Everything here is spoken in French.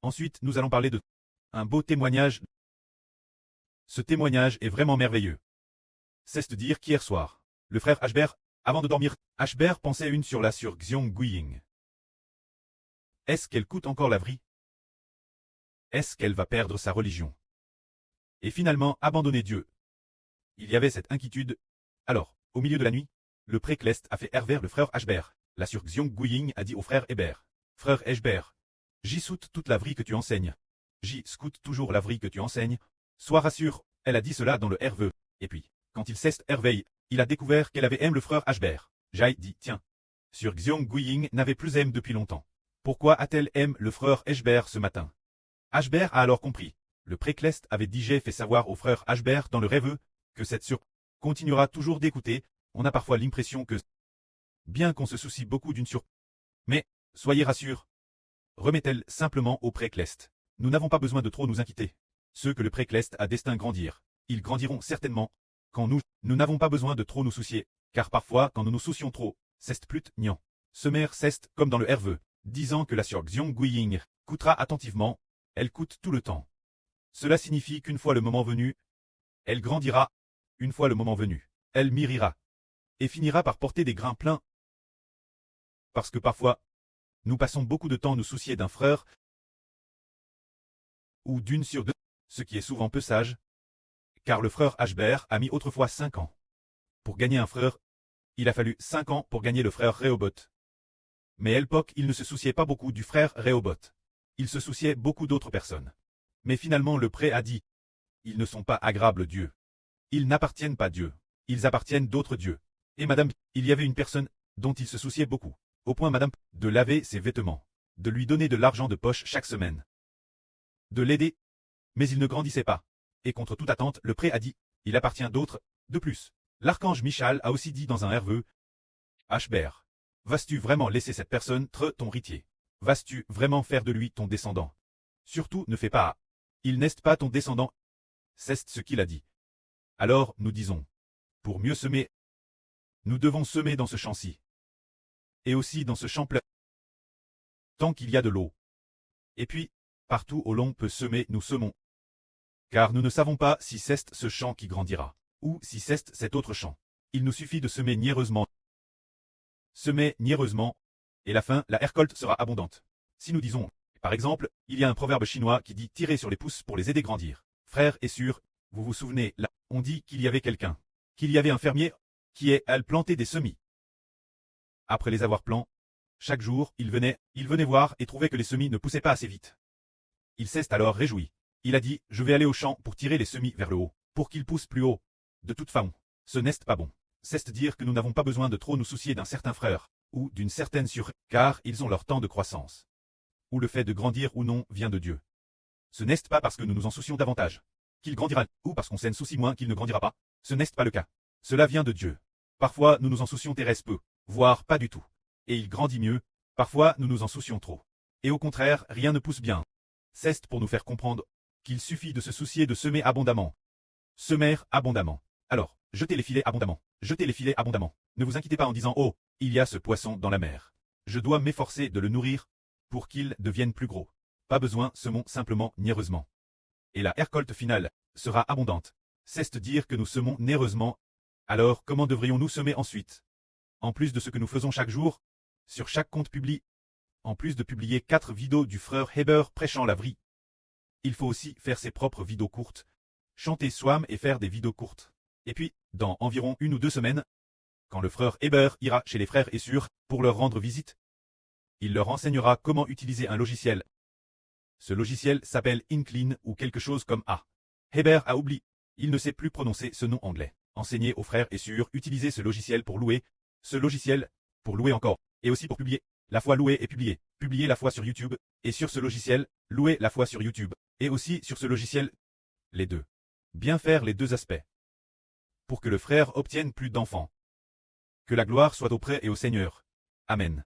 Ensuite, nous allons parler de un beau témoignage. Ce témoignage est vraiment merveilleux. C'est de dire qu'hier soir, le frère Ashber, avant de dormir, Ashber pensait une sur la sur Xiong Guiying. Est-ce qu'elle coûte encore la vie? Est-ce qu'elle va perdre sa religion? Et finalement abandonner Dieu? Il y avait cette inquiétude. Alors, au milieu de la nuit, le précleste a fait errer le frère Ashber. La sur Xiong Guiying a dit au frère Heber. Frère Ashber, j'y soute toute la vie que tu enseignes. J'y scoute toujours la vie que tu enseignes. Sois rassure, elle a dit cela dans le herveux. Et puis, quand il s'est éveillé, il a découvert qu'elle avait aimé le frère Ashber. Jai dit, tiens. Sur Xiong Guiying n'avait plus aimé depuis longtemps. Pourquoi a-t-elle aimé le frère Ashber ce matin? Ashber a alors compris. Le précleste avait déjà fait savoir au frère Ashber dans le rêveux que cette sur continuera toujours d'écouter. On a parfois l'impression que, bien qu'on se soucie beaucoup d'une sur, mais, soyez rassurés, remettez-elle simplement au précleste. Nous n'avons pas besoin de trop nous inquiéter. Ceux que le précleste a destin grandir, ils grandiront certainement. Quand nous n'avons pas besoin de trop nous soucier, car parfois quand nous nous soucions trop, c'est plus niant. Semer c'est comme dans le herveux, disant que la sur Xiong Guiying coûtera attentivement, elle coûte tout le temps. Cela signifie qu'une fois le moment venu, elle grandira, une fois le moment venu, elle mûrira, et finira par porter des grains pleins. Parce que parfois, nous passons beaucoup de temps à nous soucier d'un frère, ou d'une sur deux, ce qui est souvent peu sage, car le frère Ashber a mis autrefois 5 ans. Pour gagner un frère, il a fallu 5 ans pour gagner le frère Rehoboth. Mais à l'époque, il ne se souciait pas beaucoup du frère Rehoboth. Il se souciait beaucoup d'autres personnes. Mais finalement le pré a dit, ils ne sont pas agréables Dieu. Ils n'appartiennent pas Dieu. Ils appartiennent d'autres dieux. Et madame, il y avait une personne dont il se souciait beaucoup, au point madame, de laver ses vêtements, de lui donner de l'argent de poche chaque semaine, de l'aider. Mais il ne grandissait pas. Et contre toute attente, le pré a dit, il appartient d'autres, de plus. L'archange Michal a aussi dit dans un herveux, Ashber, vas-tu vraiment laisser cette personne être ton héritier? Vas-tu vraiment faire de lui ton descendant? Surtout ne fais pas. Il n'est pas ton descendant. C'est ce qu'il a dit. Alors, nous disons, pour mieux semer, nous devons semer dans ce champ-ci. Et aussi dans ce champ plein. Tant qu'il y a de l'eau. Et puis, partout où l'on peut semer, nous semons. Car nous ne savons pas si c'est ce champ qui grandira, ou si c'est cet autre champ. Il nous suffit de semer niaireusement. Semer niaireusement, et la récolte sera abondante. Si nous disons, par exemple, il y a un proverbe chinois qui dit tirer sur les pousses pour les aider à grandir. Frère et sœur, vous vous souvenez, là, on dit qu'il y avait quelqu'un, qu'il y avait un fermier, qui est à planter des semis. Après les avoir plantés, chaque jour, il venait voir et trouvait que les semis ne poussaient pas assez vite. Il s'est alors réjoui. Il a dit, je vais aller au champ pour tirer les semis vers le haut, pour qu'ils poussent plus haut. De toute façon, ce n'est pas bon. C'est dire que nous n'avons pas besoin de trop nous soucier d'un certain frère, ou d'une certaine sur, car ils ont leur temps de croissance. Ou le fait de grandir ou non vient de Dieu. Ce n'est pas parce que nous nous en soucions davantage qu'il grandira, ou parce qu'on s'en soucie moins qu'il ne grandira pas. Ce n'est pas le cas. Cela vient de Dieu. Parfois nous nous en soucions Thérèse peu, voire pas du tout. Et il grandit mieux, parfois nous nous en soucions trop. Et au contraire, rien ne pousse bien. C'est pour nous faire comprendre qu'il suffit de se soucier de semer abondamment. Semer abondamment. Alors, jetez les filets abondamment. Jetez les filets abondamment. Ne vous inquiétez pas en disant, oh, il y a ce poisson dans la mer. Je dois m'efforcer de le nourrir pour qu'il devienne plus gros. Pas besoin, semons simplement niaireusement. Et la récolte finale sera abondante. C'est dire que nous semons niaireusement. Alors, comment devrions-nous semer ensuite? En plus de ce que nous faisons chaque jour, sur chaque compte publié, en plus de publier 4 vidéos du frère Heber prêchant la vie, il faut aussi faire ses propres vidéos courtes, chanter Swam et faire des vidéos courtes. Et puis, dans environ 1 ou 2 semaines, quand le frère Heber ira chez les frères et sœurs pour leur rendre visite, il leur enseignera comment utiliser un logiciel. Ce logiciel s'appelle Incline ou quelque chose comme A. Heber a oublié, il ne sait plus prononcer ce nom anglais. Enseignez aux frères et sœurs utiliser ce logiciel pour louer, encore, et aussi pour publier. La fois louer et publier la fois sur YouTube, et sur ce logiciel, louer la fois sur YouTube, et aussi sur ce logiciel, les deux. Bien faire les deux aspects. Pour que le frère obtienne plus d'enfants. Que la gloire soit auprès et au Seigneur. Amen.